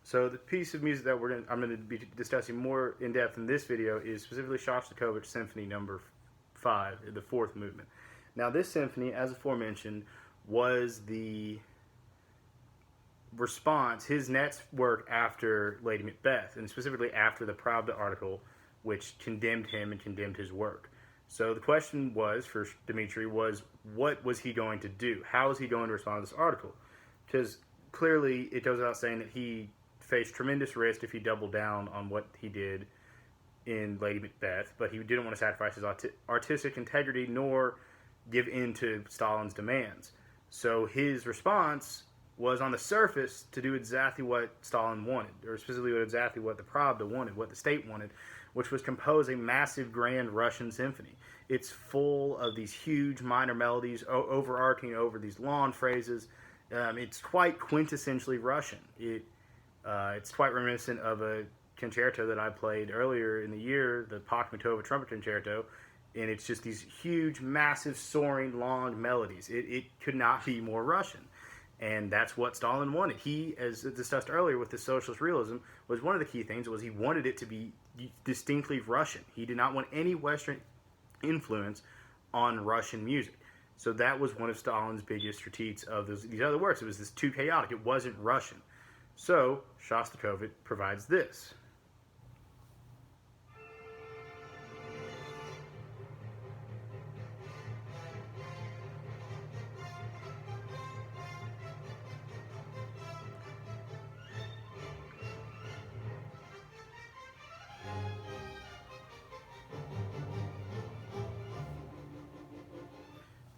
So the piece of music that I'm going to be discussing more in depth in this video is specifically Shostakovich Symphony Number 5, the fourth movement. Now this symphony, as aforementioned, was the response, his next work after Lady Macbeth, and specifically after the Pravda article, which condemned him and condemned his work. So the question was, for Dmitri, was what was he going to do? How was he going to respond to this article? Because clearly it goes without saying that he faced tremendous risk if he doubled down on what he did in Lady Macbeth, but he didn't want to sacrifice his artistic integrity nor give in to Stalin's demands. So his response was, on the surface, to do exactly what Stalin wanted, or specifically exactly what the Pravda wanted, what the state wanted, which was compose a massive, grand Russian symphony. It's full of these huge minor melodies overarching over these long phrases. It's quite quintessentially Russian. It's quite reminiscent of a concerto that I played earlier in the year, the Pakhmatova Trumpet Concerto, and it's just these huge, massive, soaring, long melodies. It could not be more Russian. And that's what Stalin wanted. He, as discussed earlier with the socialist realism, was one of the key things was he wanted it to be distinctly Russian. He did not want any Western influence on Russian music. So that was one of Stalin's biggest critiques of these other works. It was this too chaotic. It wasn't Russian. So Shostakovich provides this.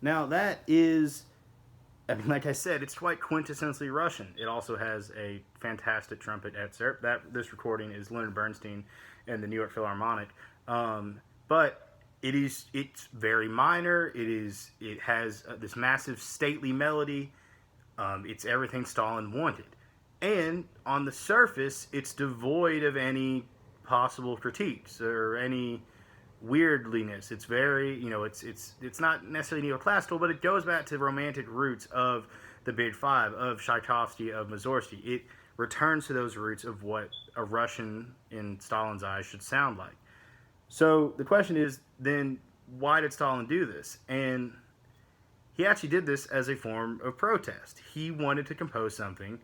Now that is, I mean, like I said, it's quite quintessentially Russian. It also has a fantastic trumpet excerpt. This recording is Leonard Bernstein and the New York Philharmonic. But it's very minor. It has this massive stately melody. It's everything Stalin wanted. And on the surface, it's devoid of any possible critiques or any weirdliness. It's very, it's not necessarily neoclassical, but it goes back to the romantic roots of the Big Five, of Tchaikovsky, of Mussorgsky. It returns to those roots of what a Russian, in Stalin's eyes, should sound like. So the question is, then, why did Stalin do this? And he actually did this as a form of protest. He wanted to compose something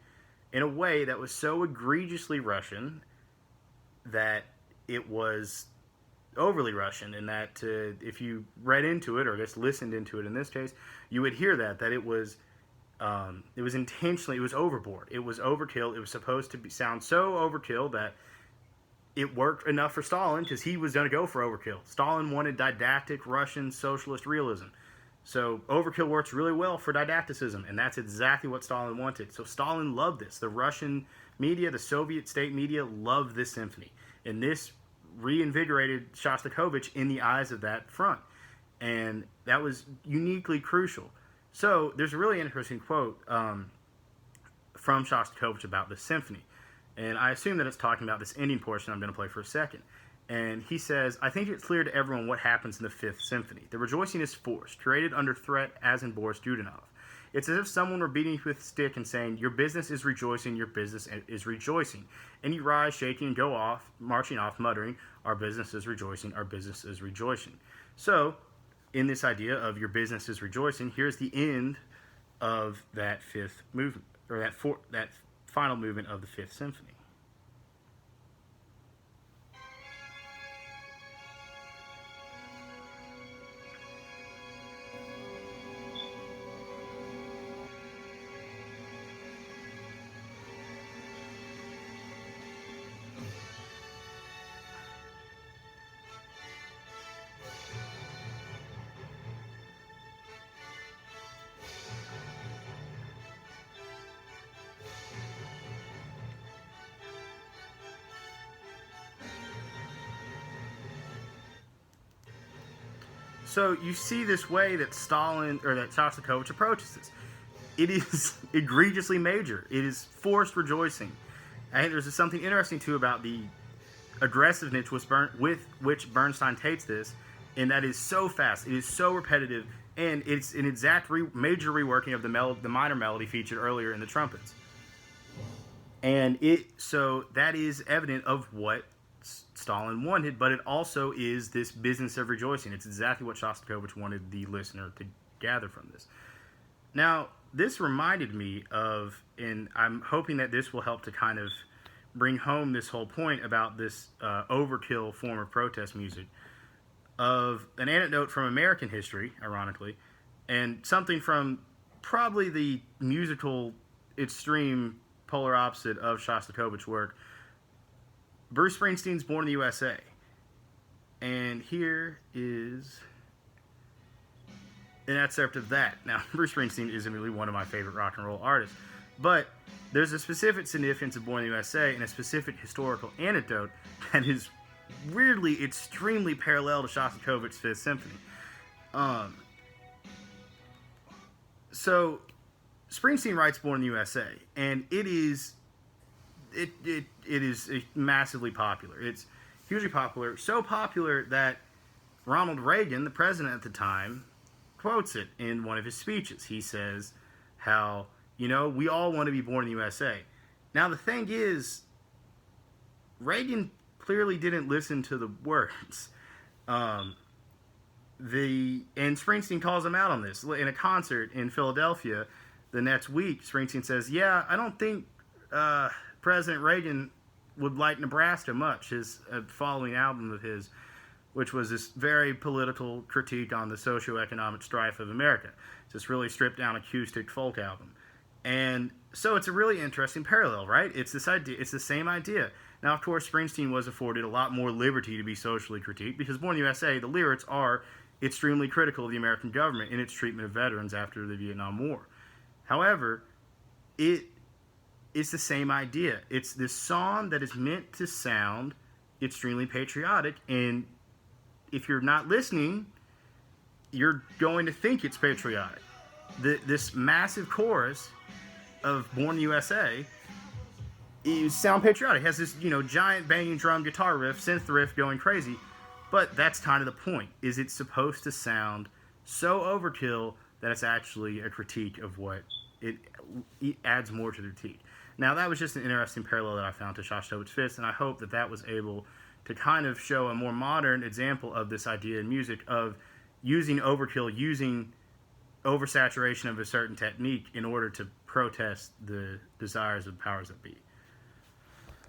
in a way that was so egregiously Russian that it was overly Russian, and that if you read into it, or just listened into it in this case, you would hear that it was intentionally, it was overboard, it was overkill, it was supposed to sound so overkill that it worked enough for Stalin, because he was going to go for overkill. Stalin wanted didactic Russian socialist realism. So overkill works really well for didacticism, and that's exactly what Stalin wanted. So Stalin loved this. The Russian media, the Soviet state media, loved this symphony. And this reinvigorated Shostakovich in the eyes of that front. And that was uniquely crucial. So there's a really interesting quote from Shostakovich about this symphony. And I assume that it's talking about this ending portion I'm going to play for a second. And he says, "I think it's clear to everyone what happens in the Fifth Symphony. The rejoicing is forced, created under threat, as in Boris Godunov. It's as if someone were beating you with a stick and saying, 'Your business is rejoicing, your business is rejoicing.' And you rise, shaking, and go off, marching off, muttering, 'Our business is rejoicing, our business is rejoicing.'" So, in this idea of your business is rejoicing, here's the end of that fifth movement, or that final movement of the Fifth Symphony. So you see this way that Shostakovich approaches this. It is egregiously major. It is forced rejoicing. I think there's something interesting too about the aggressiveness with which Bernstein takes this, and that is so fast. It is so repetitive, and it's an exact major reworking of the minor melody featured earlier in the trumpets. And so that is evident of what Stalin wanted, but it also is this business of rejoicing. It's exactly what Shostakovich wanted the listener to gather from this. Now, this reminded me of, and I'm hoping that this will help to kind of bring home this whole point about this overkill form of protest music, of an anecdote from American history, ironically, and something from probably the musical extreme polar opposite of Shostakovich's work. Bruce Springsteen's Born in the USA. And here is an excerpt of that. Now, Bruce Springsteen isn't really one of my favorite rock and roll artists, but there's a specific significance of Born in the USA and a specific historical anecdote that is weirdly extremely parallel to Shostakovich's Fifth Symphony. So Springsteen writes Born in the USA, and it is massively popular. It's hugely popular, so popular that Ronald Reagan, the president at the time, quotes it in one of his speeches. He says how, we all want to be born in the USA. Now, the thing is, Reagan clearly didn't listen to the words. And Springsteen calls him out on this. In a concert in Philadelphia the next week, Springsteen says, yeah, I don't think President Reagan would like Nebraska much, his following album of his, which was this very political critique on the socioeconomic strife of America. It's this really stripped down acoustic folk album. And so it's a really interesting parallel, right? It's this idea, it's the same idea. Now, of course, Springsteen was afforded a lot more liberty to be socially critiqued because Born in the USA, the lyrics are extremely critical of the American government in its treatment of veterans after the Vietnam War. However, it's the same idea. It's this song that is meant to sound extremely patriotic, and if you're not listening, you're going to think it's patriotic. This massive chorus of Born in the USA is sound patriotic. It has this, giant banging drum guitar riff, synth riff going crazy. But that's kind of the point, is it's supposed to sound so overkill that it's actually a critique of what it adds more to the critique. Now, that was just an interesting parallel that I found to Shostakovich's Fifth, and I hope that that was able to kind of show a more modern example of this idea in music of using overkill, using oversaturation of a certain technique in order to protest the desires of the powers that be.